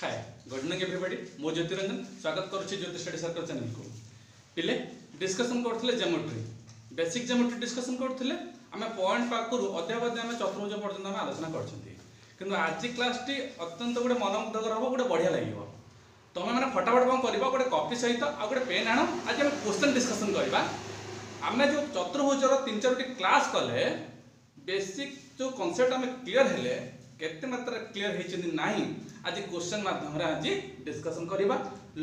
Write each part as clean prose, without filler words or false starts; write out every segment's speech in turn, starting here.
Hi good evening everybody मो ज्योति रंजन स्वागत करुच्ची ज्योति study circle channel को पिले डिस्कशन करथिले ज्योमेट्री बेसिक ज्योमेट्री डिस्कशन करथिले आमे पॉइंट पाखरु अध्याय आमे चतुर्भुज पर्यंत आमे आलोचना करछंती किंतु आज क्लास टी अत्यंत गोटे मनमुग्धकर हबो गोटे बढ़िया लागिवो तमे माने फटाफट कोन करबो गोटे कॉपी सहित आ गोटे पेन आनो आज आमे क्वेश्चन डिस्कशन करबा आमे जो चतुर्भुजर 3-4टी क्लास कले बेसिक जो कांसेप्ट आमे क्लियर हेले केते मात्रा क्लियर हेचि नाही आज क्वेश्चन माध्यम रे आज डिस्कशन करबा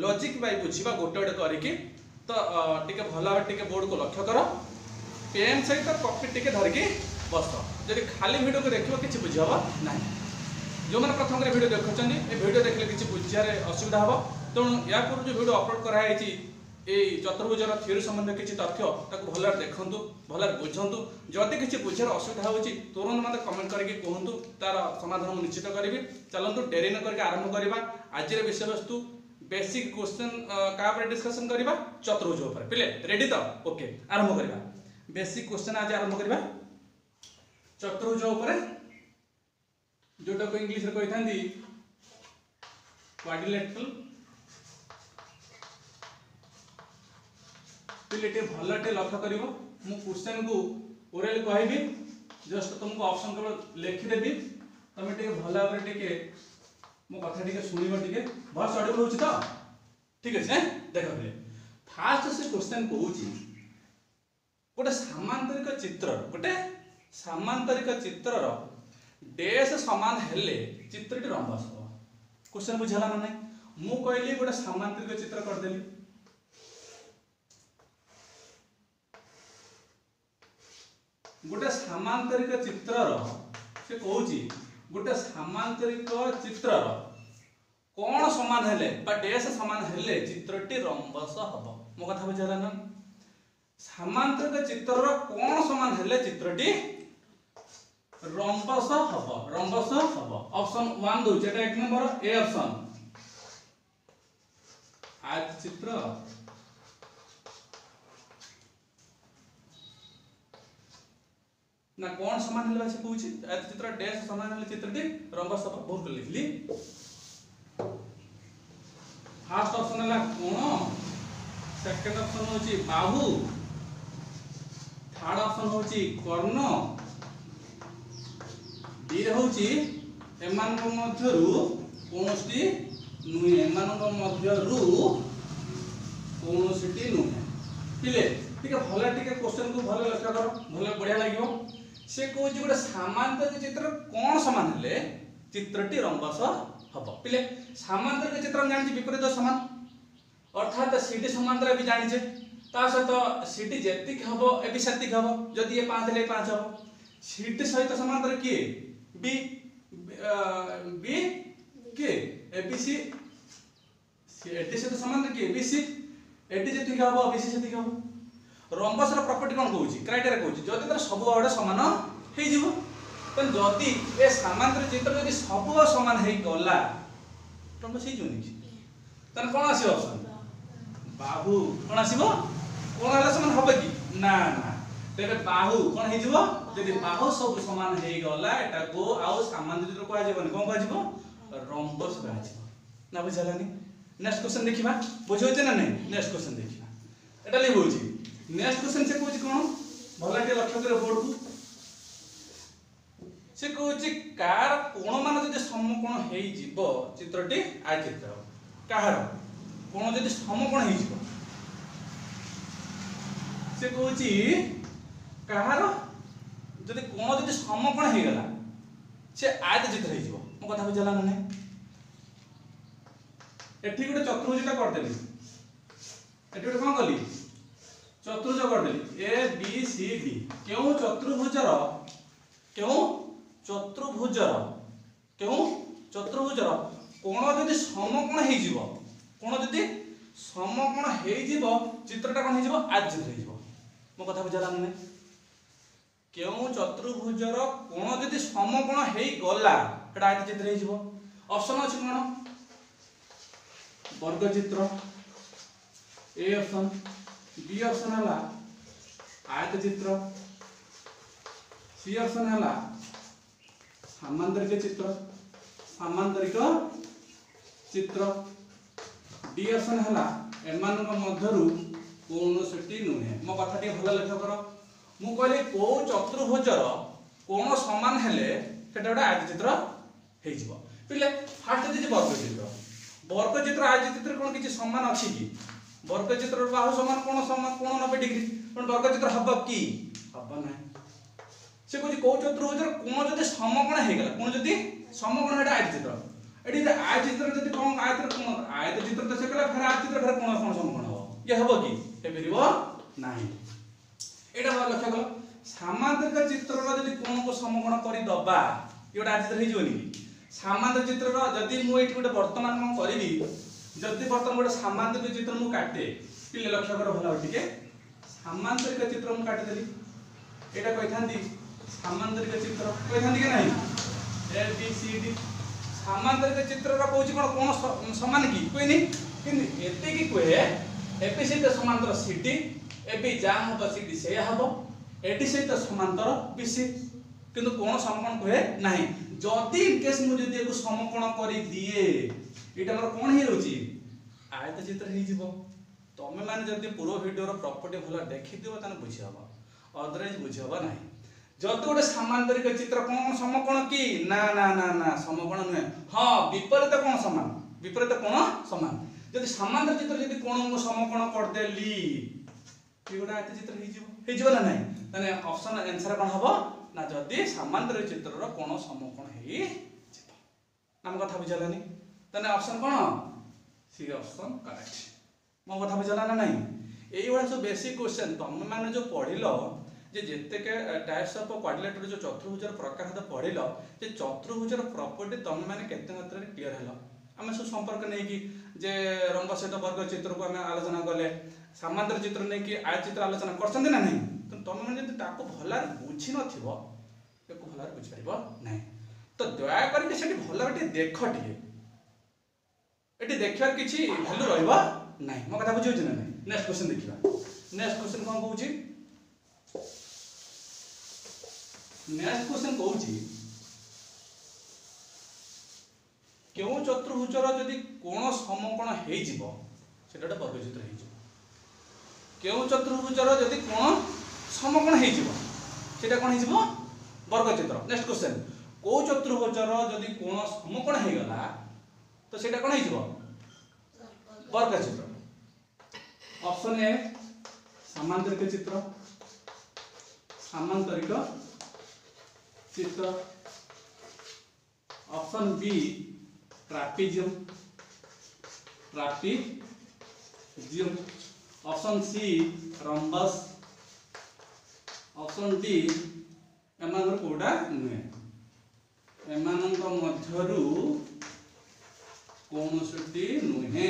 लॉजिक बाय बुझिबा गोटे गोटे करिके तो टिके भला टिके बोर्ड को लक्ष्य करो पेन सहित कॉपी टिके धरके बस जदि खाली वीडियो को देखिबो किछि बुझिबा नाही जो माने प्रथम रे वीडियो देखछनी ए वीडियो देखले किछि बुझियारे असुविधा हबो तणु या पर जो वीडियो अपलोड करा हेछि ए चतुर्भुजर थ्योरी संबंध किछि तथ्य ताको भला देखंतु भला बुझंतु जदि किछि बुझियार असुविधा होछि तुरंत मते कमेंट करके कहंतु तार समाधान निश्चित करबी चलंतु डेरी न करके आरंभ करबा आज रे विषय वस्तु बेसिक क्वेश्चन का पर डिस्कशन करबा चतुर्भुज ऊपर पिले रेडी तो ओके आरंभ करबा बेसिक क्वेश्चन आज आरंभ करबा चतुर्भुज ऊपर जोटा को इंग्लिश रे कहिथांदी क्वाड्रिलेटरल पिलेटे भलटे लक्ष्य करिवो मु क्वेश्चन को ओरल कहबी जस्ट तुमको ऑप्शन केवल लिखि देबी तमे टिके भला पर टिके मो कथा टिके सुनिबो टिके बहुत ऑडिबल होछि त ठीक अछि देखो ले फास्ट से क्वेश्चन कहूछि गोटे सामांतरिक चित्रर डैश समान हेले चित्रटी रंबस हो क्वेश्चन बुझला ना नहीं मु कहली गोटे सामांतरिक चित्र कर देली गोटे सामांतरिक चित्रर से कहूची गोटे सामांतरिक चित्रर कोण समान हेले बा डैश समान हेले चित्रटी रंबस हबो मो कथा बुझला ना सामांतरिक चित्रर कोण समान हेले चित्रटी रंबस हबो ऑप्शन 1 दउ जेटा 1 नंबर ए ऑप्शन आज चित्र ना कोण समान हेले से पूछि चित्र डैश समान हेले चित्रटी रंबस हबो बहुत लिखली फर्स्ट ऑप्शन हला कोण सेकंड ऑप्शन होची बाहु थर्ड ऑप्शन होची कर्ण डी होची एमानक मध्यरु कोनोसी नुहे एमानक मध्यरु कोनोसीटी नुहे पिले ठीक है भला ठीक है क्वेश्चन को भला लक्ष्य करो भला बढ़िया लागियो से कहूची गोटे सामांतरिक चित्र कोन समान हेले चित्रटी रंबस हबो पिले सामांतरिक चित्र जानि विपरीत समान अर्थात सीटी समांतर भी जानि छे ता सहित सीटी जेतिक हबो ए भी सेतिक हबो जदि ए 5 ले 5 हबो सीटी सहित समांतर की बी बी के एबीसी एटी सहित समांतर की एबीसी एटी जेतिक हबो बीसी सेतिक हबो रंबस रो प्रॉपर्टी कोन कहूची क्राइटेरिया कहूची जदि तर सब आडे समान हे जिवो तन जदि ए समांतर चित्र जदि सब समान हे गला रंबस हे जोनी तन कोन आसी ऑप्शन बाहु कोन आसीबो कोन हला समान हबे की ना ना तेरे बाहु कोन हे जिवो जदि बाहु सब समान हे गला एटा को आउ सामान्य चित्र को आजिबो कोन को आजिबो रंबस को आजिबो ना बुझालानी नेक्स्ट क्वेश्चन देखिबा बुझोचे ना नहीं नेक्स्ट क्वेश्चन देखिबा एटा ले होची नेक्स्ट क्वेश्चन से कहूची कोन भला के लक्ष्य करे बोर्ड को से कहूची कार कोण मान जदि समकोण हेई जीवो चित्रटी आ चित्र कार कोण जदि समकोण हेई जीवो से कहूची कार जदि कोण जदि समकोण हेई गला से आयत चित्र हेई जीवो मो कथा बुझला ना नहीं एठी गोटे चतुर्भुजटा कर देली एठी गोटे कोन कली चतुर्भुज कर देली ए बी सी डी केउ चतुर्भुजर कोण जदि समकोण हेई जीवो कोण जदि समकोण हेई जीवो चित्रटा कोन हेई जीवो आज चित्र हेई जीवो मो कथा बुझला नै केउ चतुर्भुजर कोण जदि समकोण हेई गला एटा आज चित्र हेई जीवो ऑप्शन अछि कोन वर्ग चित्र ए ऑप्शन बी ऑप्शन हला आयत चित्र सी ऑप्शन हला सामांतरिक चित्र सामांतरिक चित्र डी ऑप्शन हला एमानक मध्यरु कोनोसटी नुहे। मो कथा टी भल लक्ष्य कर मु कहली को चतुर्भुजर कोण समान हेले सेटा गोटे आयत चित्र हे जिवो पिले फास्ट दिज वर्ग चित्र आयत चित्र कोन किछि समान अछि कि वर्ग चित्र बाहु समान कोण 90 डिग्री पण वर्ग चित्र हब कि हब नै से कोछि को चतुर्भुजर कोण जदि समकोण हे गेला कोण जदि समकोण हेटा आयत चित्र एडी आयत चित्र जदि कोन आयत चित्र तो से कला फेर आयत चित्र फेर कोण समकोण हो ये हब कि हे फेरिबो नाही एटा बार लक्ष्य कर सामांतरिक चित्र रो जदि कोण को समकोण करि दबा एटा आयत चित्र हे जोनी सामांतरिक चित्र रो जदि मु एठी गोटे वर्तमान कोन करबी जदि वर्तमान गोटे सामांतरिक चित्र मु काटे पिले लक्ष्य कर भला टिके सामांतरिक चित्र मु काटे देली एटा कहिथांदी सामांतरिक चित्र कहिथांदी के नाही ए बी सी डी सामांतरिक चित्र रा कहूची कोन समान की कोइनी किंतु एते की कहे एपी सहित समांतर सीडी एपी जा हबो सीडी से हबो एटी सहित समांतर बीसी किंतु कोन समकोण कहे नाही जदि केस मु जदि एको समकोण करि दिए एटा हमर कोन हे रहउची आयत चित्र हे जिवो तमे माने जदि पूरा वीडियो रो प्रॉपर्टी भला देखि दियो ताने बुझि हबो अदरवाइज बुझि हबो नाही जदि गोटे सामांतरिक चित्र कोन समकोण की ना ना ना ना समकोण नुहे हां विपरीत कोण समान विपरीत कोण समान जदि सामांतर चित्र जदि कोण को समकोण कर देली कि गोटे आयत चित्र हे जिवो ना नाही तने ऑप्शन आंसर कोन हबो ना जदि सामांतरिक चित्र रो कोण समकोण हे जिवो नाम कथा बुझलानी तने ऑप्शन कोन सी ऑप्शन करेक्ट मो कथा बुझला ना नाही एई वाला सब बेसिक क्वेश्चन तुम माने जो पढिलो जे जेते के टाइप्स ऑफ क्वाड्रिलेटरल जो चतुर्भुजर प्रकार हद पढिलो जे चतुर्भुजर प्रॉपर्टी तुम माने केते मात्रा रे क्लियर हलो आमे सब संपर्क नै कि जे रंग सहित वर्ग चित्र को आमे आलोचना करले समांतर चित्र नै कि आयत चित्र आलोचना करछन ना नहीं तो तुम माने जति ताको भलार बुझी नथिबो एको भलार बुझ परिबो नै तो दया करके सेठी भलार देख टिके एटी देखियार किछि वैल्यू रहबो नै मो कथा बुझियो छै ना नै नेक्स्ट क्वेश्चन देखिबा नेक्स्ट क्वेश्चन कोन कहूची नेक्स्ट क्वेश्चन कहूची केउ चतुर्भुजर जदि कोण समकोण हे जिवो सेटा वर्ग चित्र हे जिवो केउ चतुर्भुजर जदि कोण समकोण हे जिवो सेटा कोन हे जिवो वर्ग चित्र नेक्स्ट क्वेश्चन को चतुर्भुजर जदि कोण समकोण हे गला तो सेटा कोन हे जिवो वर्ग चित्र ऑप्शन ए समांतरिक चित्र सामांतरिक चित्र option B trapezium option C rhombus option D एमानर कोडा नुहे एमानंक मध्यरु कोनोसटी नुहे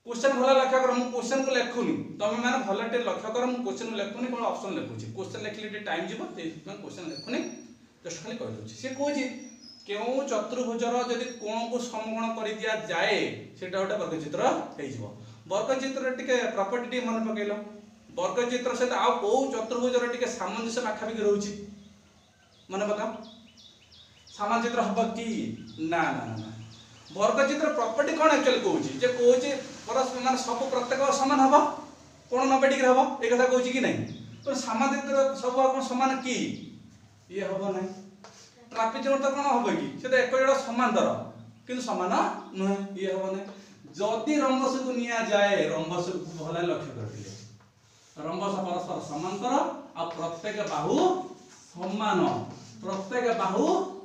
क्वेश्चन भला लक्ष्य कर मु क्वेश्चन को लेखुनी तमे माने भला टे लक्ष्य कर मु क्वेश्चन लेखुनी कोन ऑप्शन लेखुची क्वेश्चन लेखली टे टाइम जिवो ते क्वेश्चन लेखुनी जस्ट खाली कहि दोची से कोची केउ चतुर्भुजर जदि कोण को समकोण करि दिया जाए सेटा गोटे वर्ग चित्र हे जिवो वर्ग चित्र टिके प्रॉपर्टी टी मन पकेलो वर्ग चित्र से आ को चतुर्भुजर टिके सामंजस्य माखा भी रहउची मन पका सामान चित्र हब की ना ना ना वर्ग चित्र प्रॉपर्टी कोन एक्चुअली कहउची जे कहउची परस्पर मान सब प्रत्येक समान हबो कोन 90 डिग्री हबो ए कथा कहउची कि नै तो सामान चित्र सब कोन समान की ये हबो नै ट्रापेजियम तो कोन हबो की से तो एक जोड़ा समांतर किंतु समान न ये हबो नै जदि रंबस को निया जाए रंबस को भला लक्ष्य करथिले रंबस परस्पर समांतर आ प्रत्येक बाहु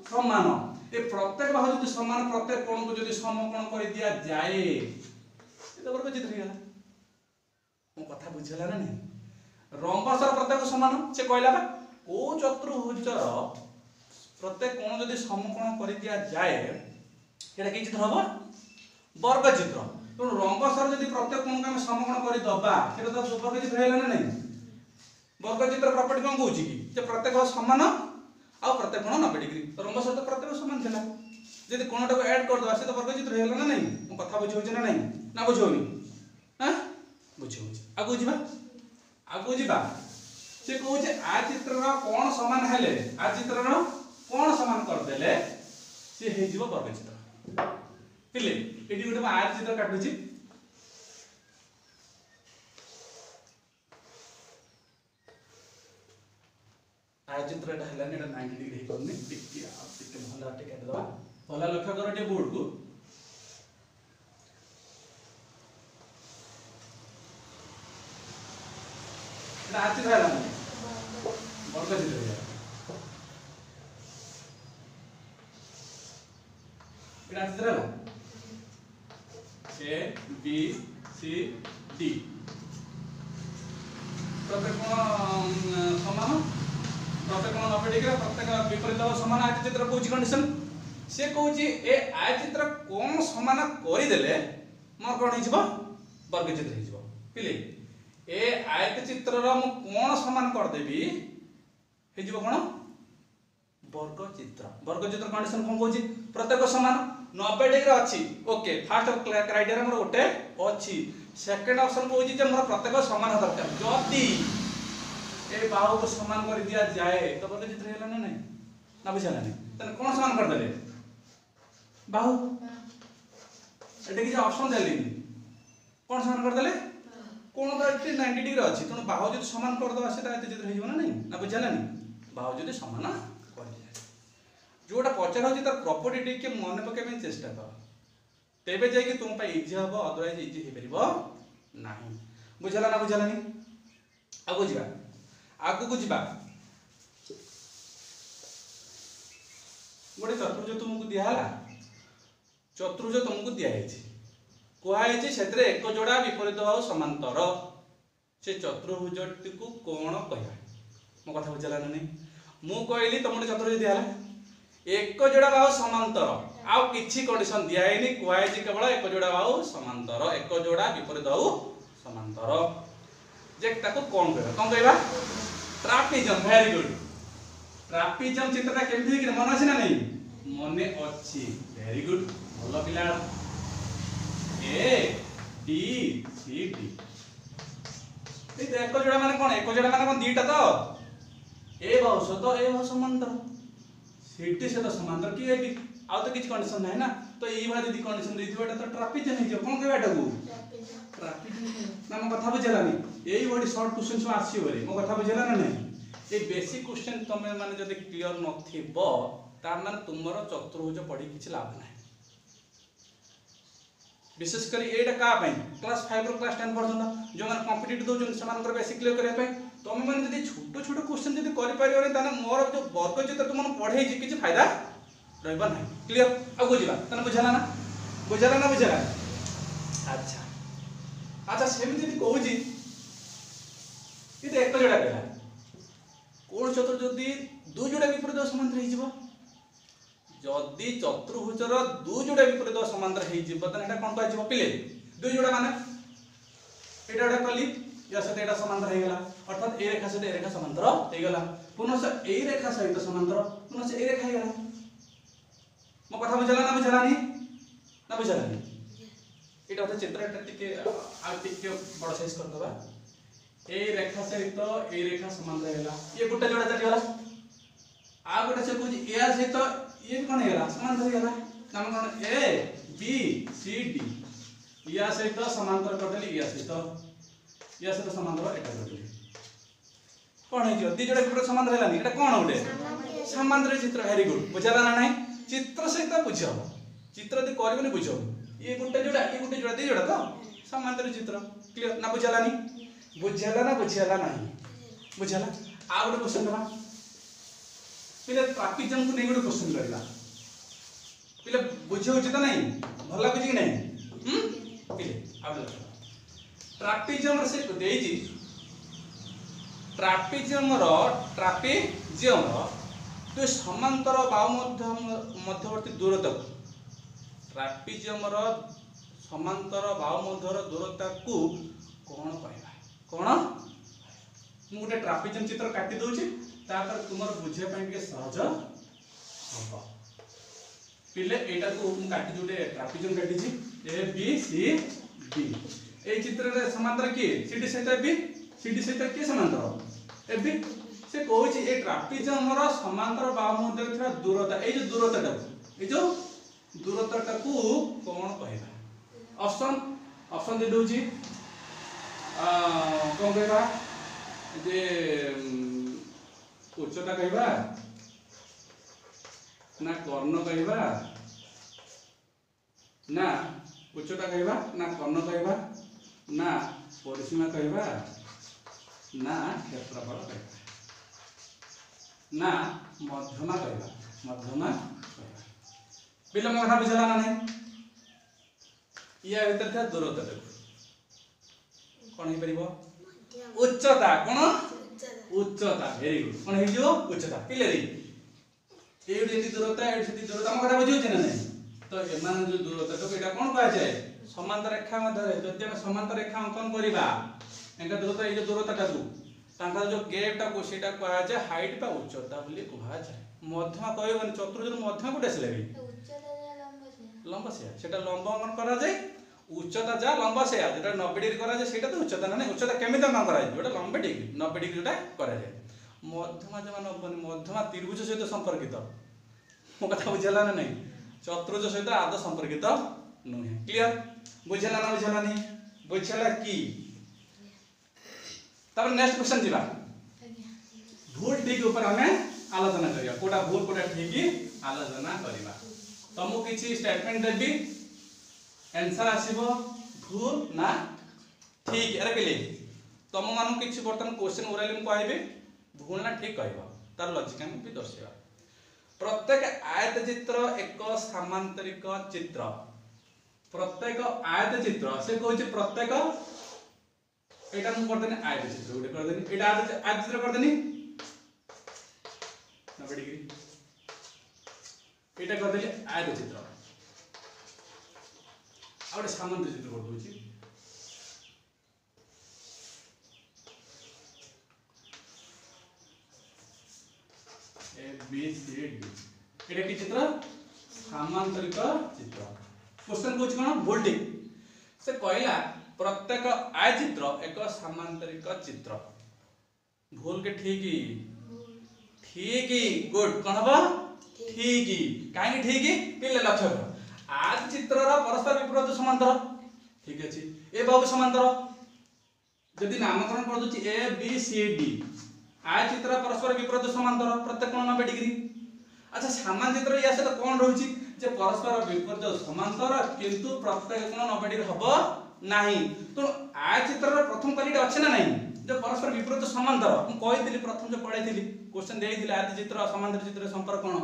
समान ए प्रत्येक बाहु जदि समान प्रत्येक कोण को जदि समकोण कर दिया जाए ए तो वर्ग चित्र हिला मो कथा बुझला ना नहीं रंबस प्रत्येक समान से कहला बा को चतुर्भुजर प्रत्येक कोण जदि समकोण कर दिया जाए एटा कि चित्र हबो वर्ग चित्र तो रंबस जदि प्रत्येक कोण को हम समकोण कर दबा सेटा तो वर्ग चित्र हिला ना नहीं वर्ग चित्र प्रॉपर्टी कोन कहूची कि जे प्रत्येक समान आ प्रत्येक कोण 90 डिग्री रंबस तो प्रत्येक समान थिला जदि कोणटा को ऐड कर दबा से तो वर्ग चित्र हेला ना नहीं मो कथा बुझियो छै ना नहीं ना बुझियोनी हां बुझियो आगु जिबा से कहू जे आ चित्र रो कोण समान हेले आ चित्र रो कोण समान कर देले सी हे जीव वर्ग चित्र पिले एटी गोटे आयत चित्र काटुची आयत चित्र एटा हलानी एटा 90 डिग्री हे करनी टिके भला टिके काट दबा भला लक्ष्य करो टे बोर्ड को एटा आयत चित्र हलानी वर्ग चित्र हे एटा चित्र हला ए बी सी डी प्रत्येक समान प्रत्येक 90 डिग्री प्रत्येक विपरीत समान आयत चित्र कोची कंडीशन से कोची ए आयत चित्र कोन समान करि देले मोर कोन हिजबो वर्ग चित्र हिजबो पिले ए आयत चित्र रो मु कोन समान कर देबी हिजबो कोन वर्ग चित्र कंडीशन कोन कोची प्रत्येक समान 90 डिग्री अछि ओके फर्स्ट क्राइटेरिया मोर ओटे अछि सेकंड ऑप्शन कोची जे मोर प्रत्येक समान दरकार जदी ए बाहु को समान कर दिया जाए तो वर्ग चित्र हेला ना नहीं ना बुझला नहीं तने कोन समान कर देले बाहु एटे कि ऑप्शन देली कोन समान कर देले कोन तो 90 डिग्री अछि तने बाहु जदी समान कर दवा सेटा एते चित्र हेइबो ना नहीं ना बुझला नहीं बाहु जदी समान कर दिया जोटा पचार होची तार प्रॉपर्टी टिके मन पके में चेष्टा कर तेबे जाय कि तुम पा इजी हबो अदरवाइज इजी हे परिबो नाही बुझला ना बुझला नहीं आ बुझिबा आगु को जिबा गोटे चतुर्भुज तुमको दिया हला चतुर्भुज तुमको दिया हेछि कोहा हेछि सेतरे एक जोड़ा विपरीत बाहु समांतर से चतुर्भुज को कोण कहया मो कथा बुझला ना नहीं मु कहली तुमको चतुर्भुज दिया हला एक जोड़ा बाहु समांतर आ किछि कंडीशन दिया हेनी कोहा हेछि केवल एक जोड़ा बाहु समांतर एक जोड़ा विपरीत बाहु समांतर जे ताको कोन कहबा ट्रापिजम वेरी गुड ट्रापिजम चित्रटा केमथि कि मन अछि ना नहीं मने अछि वेरी गुड भलो पिला A D C D A एक जोड़ा माने कोन दीटा तो ए बाहु तो ए बाहु समांतर सीटी से तो समांतर की ए बी आ तो किछ कंडीशन नाही ना तो ई भाई यदि कंडीशन देथिबो एटा तो ट्रापिजम हे जो कोन कहबा एटा को ट्रापिजम ना मो कथा बुझलानी एई बडी शॉर्ट क्वेश्चन सो आसी बरे मो कथा बुझला ना नहीं ए बेसिक क्वेश्चन तमे माने जदि क्लियर नथिबो तार माने तुमरो चतुर्भुज पढी किछ लाभ नाही विशेष करी एटा का पई क्लास 5 रो क्लास 10 पर्यंत जो माने कॉम्पिटिटिव दो जन समान कर बेसिक क्लियर करे पई तमे माने जदि छोटो छोटो क्वेश्चन जदि करि पारियो रे ताने मोर जो वर्ग चित्र तुमन पढै जे किछ फायदा रहबा नाही क्लियर आ बुझिबा तने बुझला ना बुझला अच्छा अच्छा सेमी जदि कहू जी इते एक जोड़ा केला कोण चतुर्भुज जदि दु जोड़ा विपरीत समांतर हे जिवो जदि चतुर्भुजर दु जोड़ा विपरीत समांतर हे जिवो तने एटा कोन कहै जिवो पिले दु जोड़ा माने एटा एटा कली या सहित एटा समांतर हे गेला अर्थात ए रेखा सहित ए रेखा समांतर हे गेला पुनः से ए रेखा सहित समांतर पुनः से ए रेखा हे गेला मो कथा बुझला ना बुझला एटा होता चित्र एटा टिके आ टिके बड़ साइज कर दबा ए रेखा सहित ए रेखा समांतर हेला ये गुटा जोड़ा चली गेला आ गुटा से कुछ ए सहित ये कोन हेला समांतर हेला नाम कोन ए बी सी डी या सहित समांतर कर देली या सहित समांतर एटा कर देली कोन हे जो दी जोड़ा गुटा समांतर हेलानी एटा कोन होटे समांतर चित्र वेरी गुड बुझला ना नहीं चित्र सहित बुझो चित्र दे करबनी बुझो ये गुटे जोड़ा दी जोड़ा तो समांतर चित्र क्लियर ना बुझला नहीं बुझला आ गोटे क्वेश्चन दबा पिले ट्रापिजम को नै गोटे क्वेश्चन करला पिले बुझे उचित नहीं भला बुझी कि नहीं पिले आ ट्रापिजम से देजी ट्रापिजम तो समांतर बाहु मध्यवर्ती दूरता ट्रापिजम समांतर बाहु मध्यर दूरता को कोण कहबा कोण मु गोटे ट्रापिजम चित्र काटी दउची तापर तुमर बुझे पई के सहज हबो पिले एटा को मु काटी जोटे ट्रापिजम काटी छी A B C D A चित्र रे समांतर की सीडी सहित बी सीडी सहित के समांतर ए बी से कहूची ए ट्रापिजम रो समांतर बाहु मध्य थिरा दूरता ए जो दूरता ए जो दूरता को कौन कहबा ऑप्शन ऑप्शन दे दोजी कौन कहबा जे उच्चता कहबा ना कर्ण कहबा ना उच्चता कहबा ना कर्ण कहबा ना परिसीमा कहबा ना क्षेत्रफल कहबा ना मध्यमा कहबा मध्यमा कहबा विलंब कथा बुझला ना नहीं या भीतर था दूरता देखो कौन ही परिबो उच्चता कौन उच्चता वेरी गुड कौन हे जो उच्चता पिले रे एडी एडी दूरता एडी सेती दूरता हम कथा बुझियो ना नहीं तो एमान जो दूरता तो एटा कौन कहा जाए समांतर रेखा मध्य जदि हम समांतर रेखा अंकन करिबा एंका दूरता ए जो दूरता ता तांका जो गैप टा को सेटा कहा जाए हाइट बा उच्चता बोली कहा जाए मध्यमा कहबन चतुर्भुज मध्यमा कोटे आसले भी उच्चता लंब से सेटा लंब अंकन करा जाए उच्चता जा लंब से जेटा 90 डिग्री करा जाए सेटा तो उच्चता ना उच्चता केमिति अंकन करा जाए जेटा 90 डिग्री जोटा करा जाए मध्यमा जमान मध्यमा त्रिभुज सहित संपर्कित मो कथा बुझला ना नहीं चतुर्भुज सहित आदौ संपर्कित नुहे क्लियर बुझला ना बुझला नहीं बुझला की तब नेक्स्ट क्वेश्चन दिबा भूल ठीक ऊपर हमें आलोचना करिया कोटा भूल कोटा ठीक आलोचना करिबा तमु किछि स्टेटमेंट देबी आंसर आसीबो भूल ना ठीक अरे केले तम मानु किछि बर्तन क्वेश्चन ओराली म कहबे भूल ना ठीक कहबो तार लॉजिक हम भी दर्शाइबा प्रत्येक आयत चित्र एक समांतरिक चित्र प्रत्येक आयत चित्र से कहूछ प्रत्येक एटा हम कर देनी आयत चित्र उडे कर देनी एटा आयत चित्र कर देनी 90 डिग्री एटा कर देली आयत चित्र आउटे समांतर चित्र कर दोची ए बी सी डी एटा की चित्र समांतरिक चित्र क्वेश्चन कोच कोन वोल्टेज से कहला प्रत्येक आय चित्र एक समांतरिक चित्र भूल के ठीक गुड कौन हम ठीक कहीं ठीक पिले लक्ष्य कर आज चित्र परस्पर विपरीत समांतर ठीक अच्छे ए बाबू समांतर जदि नामकरण कर दूची A B C D I चित्र परस्पर विपरीत समांतर प्रत्येक कोण 90 डिग्री अच्छा सामान चित्र या से कौन रहुची जे परस्पर विपरीत समांतर किंतु प्रत्येक कोण 90 डिग्री हबो नहीं तो आय चित्र प्रथम क्वालिटी अच्छे ना नहीं जो परस्पर विपरीत समांतर हम कहितली प्रथम जो पढाइतली क्वेश्चन देइतली आय चित्र समांतर चित्र संपर्क कोन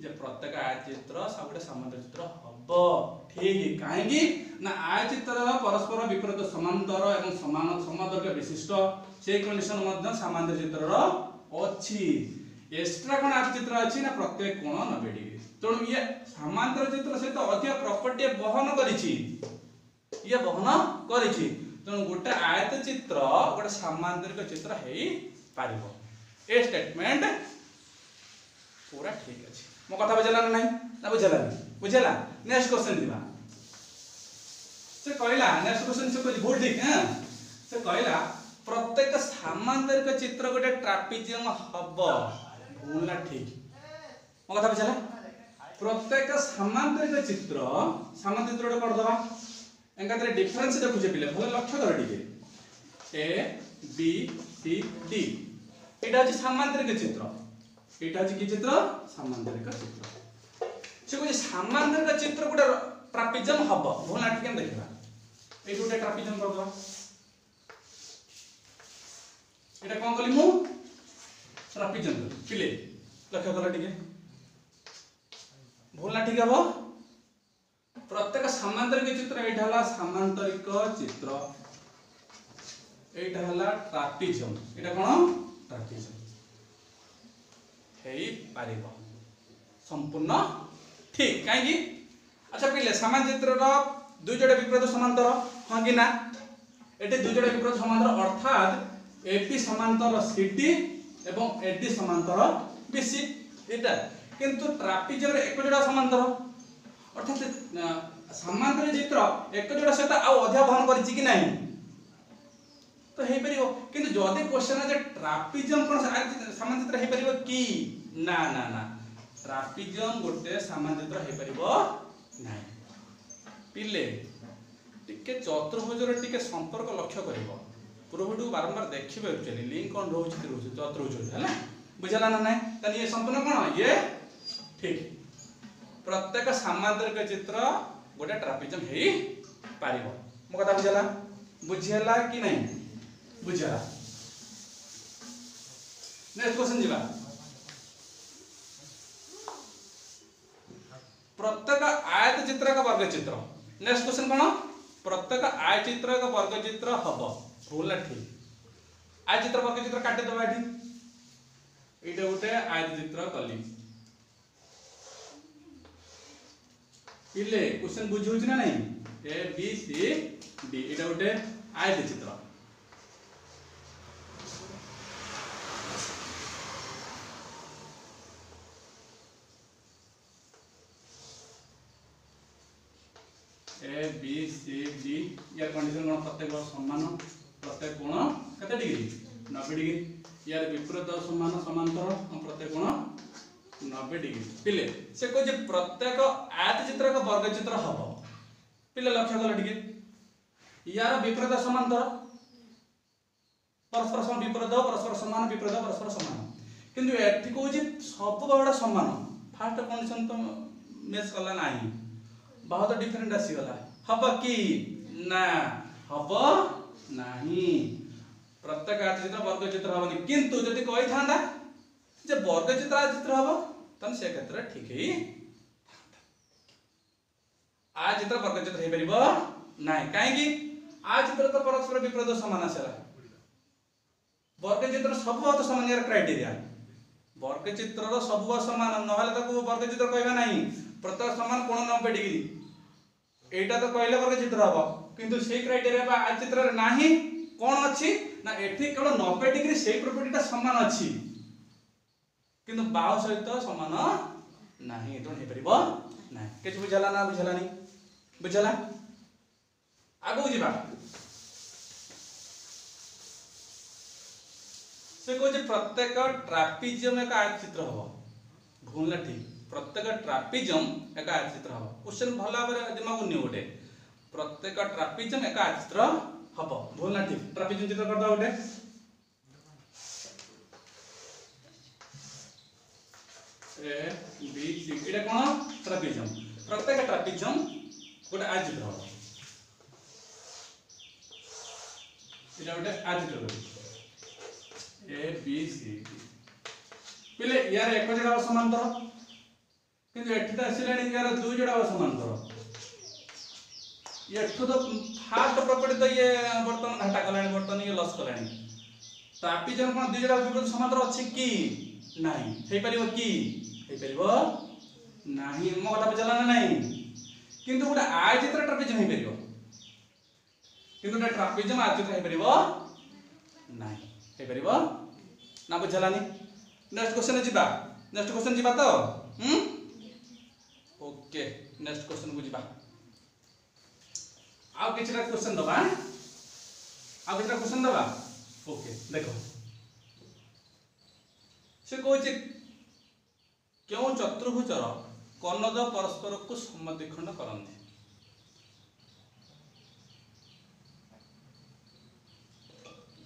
जे प्रत्येक आय चित्र सबटे समांतर चित्र हबो ठीक काहेकि ना आय चित्र परस्पर विपरीत समांतर एवं समान समदर्घ्य विशिष्ट से कंडीशन मध्ये समांतर चित्र अछि एक्स्ट्रा कोन आय चित्र अछि ना प्रत्येक कोण 90 डिग्री तो ये समांतर चित्र सहित अधिक प्रॉपर्टी वहन करिछि ये वहन करिछि तो गोटे आयत चित्र गोटे समांतरिक चित्र हेई पारिबो ए स्टेटमेंट पूरा ठीक अछि मो कथा बुझला नहीं ना बुझला नेक्स्ट क्वेश्चन दिबा से कहला नेक्स्ट क्वेश्चन से कोइ भूल ठीक है से कहला प्रत्येक समांतरिक चित्र गोटे ट्रापेजियम हबो भूल ना ठीक मो कथा बुझला प्रत्येक समांतरिक चित्र कर दबा एंका डिफरेंस देखुचे पिले भले लक्ष्य कर टिके ए बी सी डी एटा अछि समांतरिक चित्र एटा अछि की चित्र समांतरिक चित्र से कोइ समांतरिक चित्र गुडा ट्रापेजियम हबो भोला टिके देखबा ए गुडा ट्रापेजियम करबा एटा कोन कली मु ट्रापेजियम पिले लक्ष्य कर टिके भोला ठीक हबो प्रत्येक समांतरिक चित्र एटा हला समांतरिक चित्र एटा हला ट्रापेजियम एटा कोन ट्रापेजियम हेई पारिबो संपूर्ण ठीक काहे कि अच्छा पिले समान चित्र रो दुई जोड़ा विपरीत समांतर हां कि ना एटे दुई जोड़ा विपरीत समांतर अर्थात एपी समांतर सीडी एवं एडी समांतर बीसी एटा किंतु ट्रापेजियम रे एक जोड़ा समांतर अर्थात समांतर चित्र एक जोड़ा सहित आ अधिक वहन करिछि कि नहीं तो हे परिबो किंतु जदि क्वेश्चन जे ट्रापेजियम कोन समान चित्र हे परिबो कि ना ना ना ट्रापिजियम गोटे सामान्य चित्र हे परिबो नाही पिले टिके चतुर्भुजर टिके संपर्क लक्ष्य करिवो पूरा वीडियो बारंबार देखिबे चली लिंक कोन रहउछि रहउछि चतुर्भुज हैला बुझला ना नाही तनी ये संपूर्ण कोन ये ठीक प्रत्येक सामान्तरिक चित्र गोटे ट्रापिजियम हेई पारिबो मो कथा बुझला बुझियला कि नहीं बुझियला नेक्स्ट क्वेश्चन जीवा प्रत्येक आयत चित्र का वर्ग चित्र नेक्स्ट क्वेश्चन कोन प्रत्येक आय चित्र का वर्ग चित्र हबो भूल ना ठीक आय चित्र वर्ग चित्र काटे दबा एठी एटा गोटे आयत चित्र कली पिले क्वेश्चन बुझुछ ना नहीं ए बी सी डी एटा गोटे आयत चित्र ए बी सी डी यार कंडीशन कोन प्रत्येक समान प्रत्येक कोण कते डिग्री 90 डिग्री यार विपरीत समान समांतर प्रत्येक कोण 90 डिग्री पिले से को जे प्रत्येक आयत चित्र का वर्ग चित्र हबो पिले लक्ष्य कल डिग्री यार विपरीत समांतर परस्पर समान विपरीत परस्पर समान विपरीत परस्पर समान किंतु एठी को जे सब बड़ा समान फर्स्ट कंडीशन तो मैच कला नाही बहुत डिफरेंट आसी गला हब कि ना हब नाही प्रत्येक आयत चित्र वर्ग चित्र हबनी किंतु जदि कहि थांदा जे वर्ग चित्र आयत चित्र हबो तन से क्षेत्र ठीक है आयत चित्र वर्ग चित्र हे परिबो नाही काहे कि आयत चित्र तो परस्पर विपरीत समान आसेला वर्ग चित्र सब बहुत समान यार क्राइटेरिया वर्ग चित्र रो सब समान न हले ताको वर्ग चित्र कहबा नाही प्रत्येक समान कोण 90 डिग्री एटा तो कहले वर्ग चित्र हबो किंतु से क्राइटेरिया बा आयत चित्र रे नाही कोन अछि ना एठी केवल 90 डिग्री से प्रॉपर्टीटा समान अछि किंतु बाहु सहित समान नाही तो हे परिबो नाही किछ बुझला ना बुझला नहीं बुझला आगु जिबा से को जे प्रत्येक ट्रापिजियम एक आयत चित्र हबो भूलना ठीक प्रत्येक ट्रापिजियम एक आयत चित्र हबो क्वेश्चन भला बरे दिमाग नि ओटे प्रत्येक ट्रापिजियम एक आयत चित्र हबो भूलना ठीक ट्रापिजियम चित्र कर दा ओटे ए बी सी एटा कोन ट्रापिजियम प्रत्येक ट्रापिजियम गोटे आयत चित्र हबो एटा गोटे आयत चित्र ए बी सी पिले यार एक जगह समांतर किंतु एठी त आसिलानी यार दुई जगह समांतर ये तो फास्ट प्रॉपर्टी तो ये वर्तमान घाटा कलानी वर्तमान ये लॉस कलानी ट्रापिजियम कोन दुई जगह विपरीत समांतर अछि कि नाही हे परिबो कि हे परिबो नाही मो कथा बुझला ना नाही किंतु गोटे आय चित्र ट्रापिजियम हे परिबो किंतु गोटे ट्रापिजियम आय चित्र हे परिबो नाही हे परिबो ना बुझलानी नेक्स्ट क्वेश्चन जिबा नेक्स्ट क्वेश्चन जिबा तो ओके नेक्स्ट क्वेश्चन को जिबा आउ किछरा क्वेश्चन दबा आउ किछरा क्वेश्चन दबा ओके देखो से कहछि क्यों चतुर्भुजर कर्णद परस्पर को समद्विखंड करंती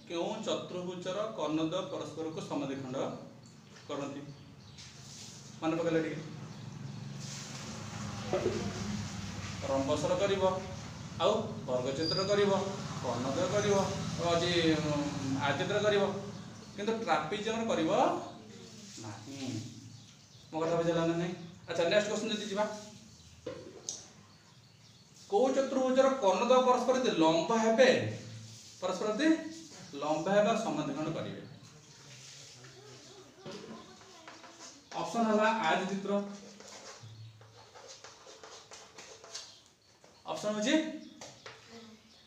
क्यों चतुर्भुजर कर्णद परस्पर को समद्विखंड करंती मन पकले ठीक रंबसर करिवो आउ वर्ग चित्र करिवो कर्णद करिवो अजी आयत चित्र करिवो किंतु ट्रापिजियम करिवो नाही मो कथा बुझला ना नहीं अच्छा नेक्स्ट क्वेश्चन जति जिबा को चतुर्भुजर कर्णद परस्पर यदि लंब हेबे परस्पर यदि लंब हेबा समद्विखंड करिवे ऑप्शन हला आयत चित्र ऑप्शन होची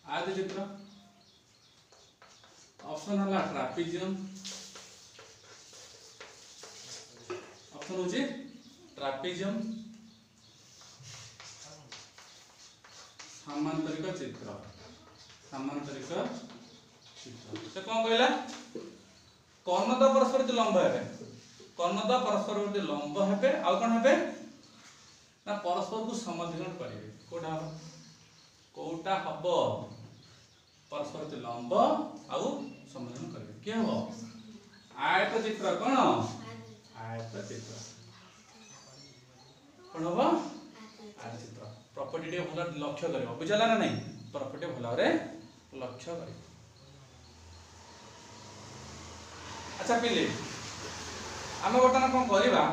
आयत चित्र ऑप्शन हला ट्रापिजियम ऑप्शन होची ट्रापिजियम समांतरिक चित्र समांतरिक चित्र से कोन कहला कर्णद परस्पर लंब हेबे कर्णद्वय परस्पर प्रति लंब हेबे आ कोन हेबे ना परस्पर को समद्विखंड करिवे कोटा हबो परस्पर प्रति लंब आ समद्विखंड करिवे के हबो आयत चित्र कोन आयत चित्र कोन हबो आयत चित्र प्रॉपर्टी टे भलो लक्ष्य करिवो बुझला ना नहीं प्रॉपर्टी भलो रे लक्ष्य करिवो अच्छा पिले आम बर्तमान कौन करवा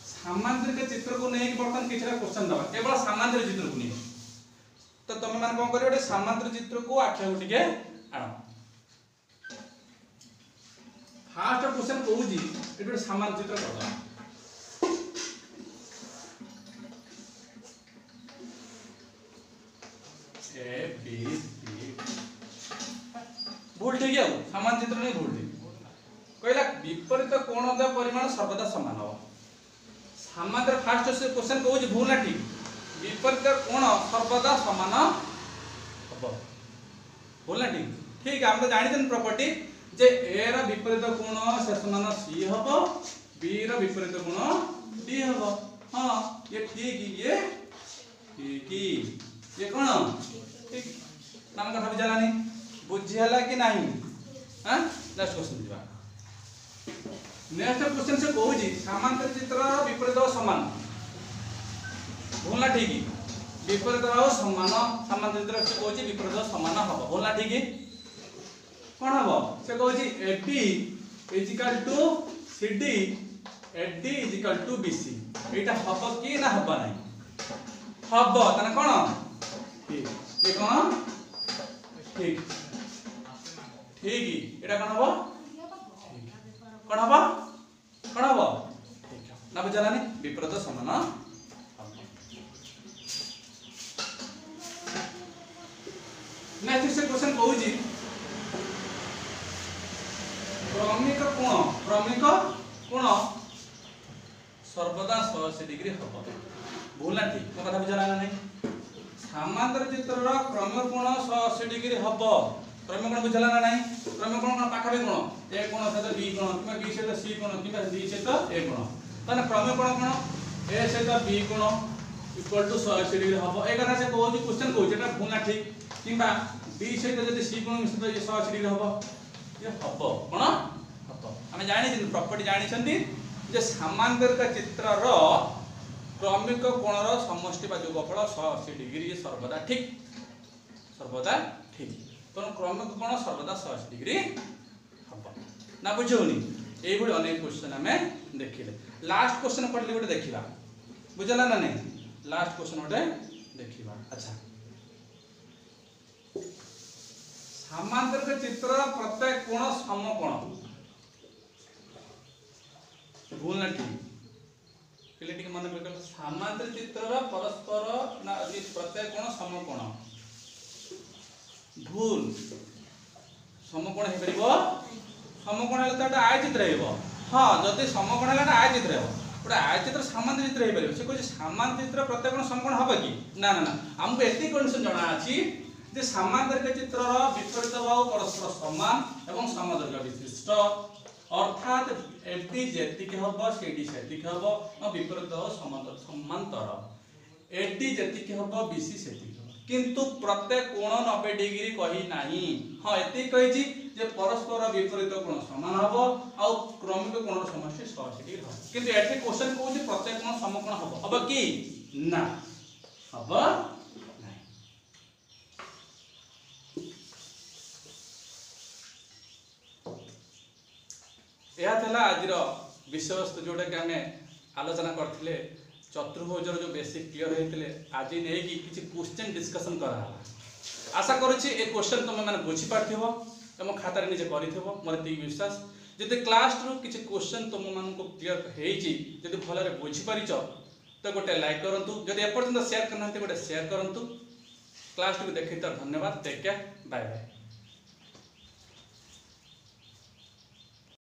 सामांतरिक चित्र को नहीं बर्तमान किसी क्वेश्चन दबा केवल सामांतरिक चित्र को नहीं तो तुम मैंने कौन कर सामांतरिक चित्र को आखिया को टिके आण फास्ट क्वेश्चन कहूँ ये सामांतरिक चित्र कर ए बी सी भूल ठीक है सामान्य चित्र नहीं भूल ठीक कहला विपरीत कोणद्वय परिमाण सर्वदा समान हो सामान्य फास्ट से क्वेश्चन कहूँ भूल ना ठीक विपरीत कोण सर्वदा समान हम भूल ना ठीक ठीक हम तो जानी प्रॉपर्टी जे ए रा विपरीत कोण से समान सी हम बी रा विपरीत कोण डी हम हाँ ये ठीक ये कौन ठीक नाम कथा बुझालानी बुझी हला कि नहीं हां लास्ट क्वेश्चन दिबा नेक्स्ट क्वेश्चन से कहू जी समांतर चित्र विपरीत समान भूलना ठीक विपरीत समान समांतर चित्र से कहू जी विपरीत समान हबो भूलना ठीक कोन हबो से कहू जी AB = CD AD = BC एटा हबो कि ना हबो नहीं हबो तने कोन ठीक ये कोन ठीक ठीक एटा कोन हबो कोन हबो ठीक ना बुझला नहीं विपरीत समान नेक्स्ट से क्वेश्चन कहू जी क्रमिक कोण सर्वदा 180 डिग्री हबो भूलना ठीक को कथा बुझला नहीं समांतर चित्र रो क्रमिक कोण 180 डिग्री हबो क्रमिक कोण बुझला ना नहीं क्रमिक कोण पाखा भी कोण ए कोण सहित बी कोण किबा बी सहित सी कोण किबा डी सहित ए कोण तने क्रमिक कोण ए सहित बी कोण इक्वल टू 180 डिग्री हबो ए कथा से कहू जी क्वेश्चन कहू जेटा भूलना ठीक किबा बी सहित जदी सी कोण मिश्रित ये 180 डिग्री हबो ये हबो कोण हबो हम जानि छी प्रॉपर्टी जानि छथि जे समांतरिक चित्र रो क्रमिक कोण रो समष्टि बा योगफल 180 डिग्री ये सर्वदा ठीक तो क्रमिक कोण सर्वदा 180 डिग्री हबो ना बुझौनी एई भली अनेक क्वेश्चन हमें देखिले लास्ट क्वेश्चन पढ़ली गोटे देखिबा बुझला ना नहीं लास्ट क्वेश्चन गोटे देखिबा अच्छा समांतरिक चित्र प्रत्येक कोण समकोण भूल ना ठीक पहले टिक मन में समांतर चित्र परस्पर ना प्रत्येक कोण समकोण भूल समकोण हे परिबो समकोण हले त आय चित्र हेबो हां जदी समकोण हले आय चित्र हेबो ओटा आय चित्र समांतर चित्र हे परिबो से कोइ समांतर चित्र प्रत्येक कोण समकोण हबो कि ना ना ना हमको एती कंडीशन जणा अछि जे समांतरिक चित्र रो विपरीत बाहु परस्पर समान एवं समदर्घ्य विशिष्ट अर्थात एटी जेति के हबो सेडी सेति के हबो और विपरीत समांतर एटी जेति के हबो बीसी सेति किंतु प्रत्येक कोण 90 डिग्री कही नाही हां एति कहि छी जे परस्पर विपरीत कोण समान हबो आ क्रमिक कोण समष्टि 180 डिग्री हबो किंतु एठी क्वेश्चन कहू जे प्रत्येक कोण समकोण हबो हबो कि ना हबो नाही यह थला आज विषय वस्तु जोटा कि आम आलोचना करथिले चतुर्भुजर जो बेसिक क्लियर होते आज नहीं कि किसी क्वेश्चन डिस्कशन करा आशा करुच्ची ए क्वेश्चन तुम मैंने बुझी पार्थिव तुम खातार निजे कर मोर ये विश्वास जब क्लास रु किसी क्वेश्चन तुम मान क्लियर होती भल बुझीपार तो गोटे लाइक करूँ जब एपर्तंत शेयर करना गोटे शेयर करूँ क्लास टी देखते धन्यवाद टेक केयर बाय बाय।